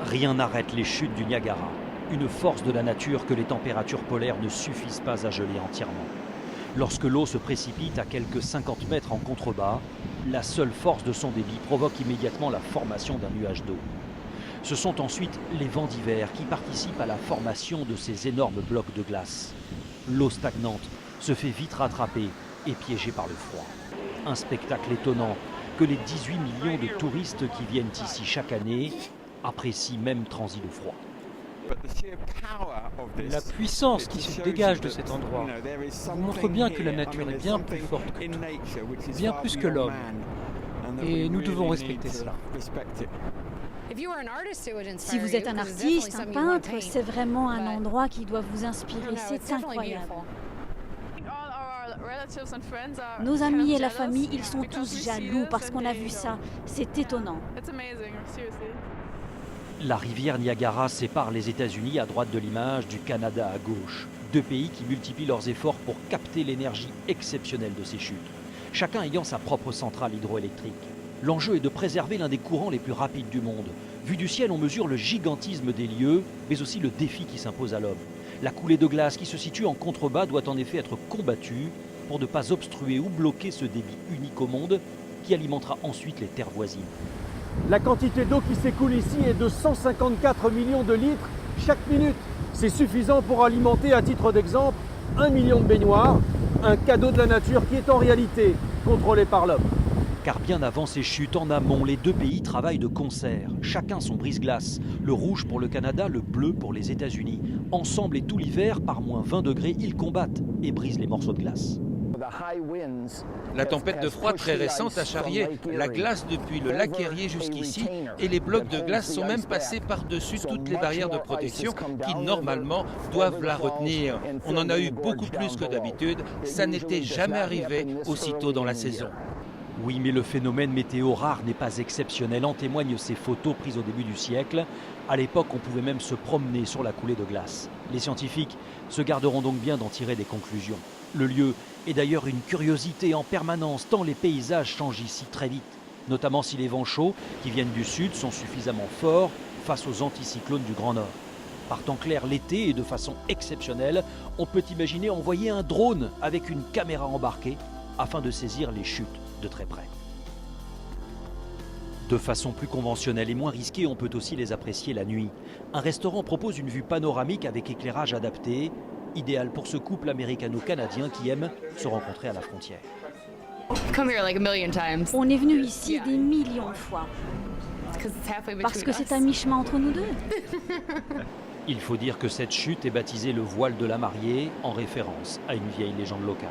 Rien n'arrête les chutes du Niagara, une force de la nature que les températures polaires ne suffisent pas à geler entièrement. Lorsque l'eau se précipite à quelques 50 mètres en contrebas, la seule force de son débit provoque immédiatement la formation d'un nuage d'eau. Ce sont ensuite les vents d'hiver qui participent à la formation de ces énormes blocs de glace. L'eau stagnante se fait vite rattraper et piégée par le froid. Un spectacle étonnant que les 18 millions de touristes qui viennent ici chaque année apprécient même transi de froid. La puissance qui se dégage de cet endroit vous montre bien que la nature est bien plus forte que tout, bien plus que l'homme. Et nous devons respecter cela. Si vous êtes un artiste, un peintre, c'est vraiment un endroit qui doit vous inspirer. C'est incroyable. Nos amis et la famille, ils sont tous jaloux parce qu'on a vu ça. C'est étonnant. La rivière Niagara sépare les États-Unis à droite de l'image du Canada à gauche. Deux pays qui multiplient leurs efforts pour capter l'énergie exceptionnelle de ces chutes, chacun ayant sa propre centrale hydroélectrique. L'enjeu est de préserver l'un des courants les plus rapides du monde. Vu du ciel, on mesure le gigantisme des lieux, mais aussi le défi qui s'impose à l'homme. La coulée de glace qui se situe en contrebas doit en effet être combattue pour ne pas obstruer ou bloquer ce débit unique au monde qui alimentera ensuite les terres voisines. La quantité d'eau qui s'écoule ici est de 154 millions de litres chaque minute. C'est suffisant pour alimenter, à titre d'exemple, 1 million de baignoires, un cadeau de la nature qui est en réalité contrôlé par l'homme. Car bien avant ces chutes, en amont, les deux pays travaillent de concert. Chacun son brise-glace. Le rouge pour le Canada, le bleu pour les États-Unis. Ensemble et tout l'hiver, par moins 20 degrés, ils combattent et brisent les morceaux de glace. La tempête de froid très récente a charrié la glace depuis le lac Erie jusqu'ici et les blocs de glace sont même passés par-dessus toutes les barrières de protection qui normalement doivent la retenir. On en a eu beaucoup plus que d'habitude, ça n'était jamais arrivé aussitôt dans la saison. Oui, mais le phénomène météo rare n'est pas exceptionnel. En témoignent ces photos prises au début du siècle. À l'époque, on pouvait même se promener sur la coulée de glace. Les scientifiques se garderont donc bien d'en tirer des conclusions. Le lieu est d'ailleurs une curiosité en permanence, tant les paysages changent ici très vite. Notamment si les vents chauds qui viennent du sud sont suffisamment forts face aux anticyclones du Grand Nord. Par temps clair l'été et de façon exceptionnelle, on peut imaginer envoyer un drone avec une caméra embarquée afin de saisir les chutes de très près. De façon plus conventionnelle et moins risquée, on peut aussi les apprécier la nuit. Un restaurant propose une vue panoramique avec éclairage adapté, idéal pour ce couple américano-canadien qui aime se rencontrer à la frontière. On est venu ici des millions de fois. Parce que c'est à mi-chemin entre nous deux. Il faut dire que cette chute est baptisée le voile de la mariée en référence à une vieille légende locale.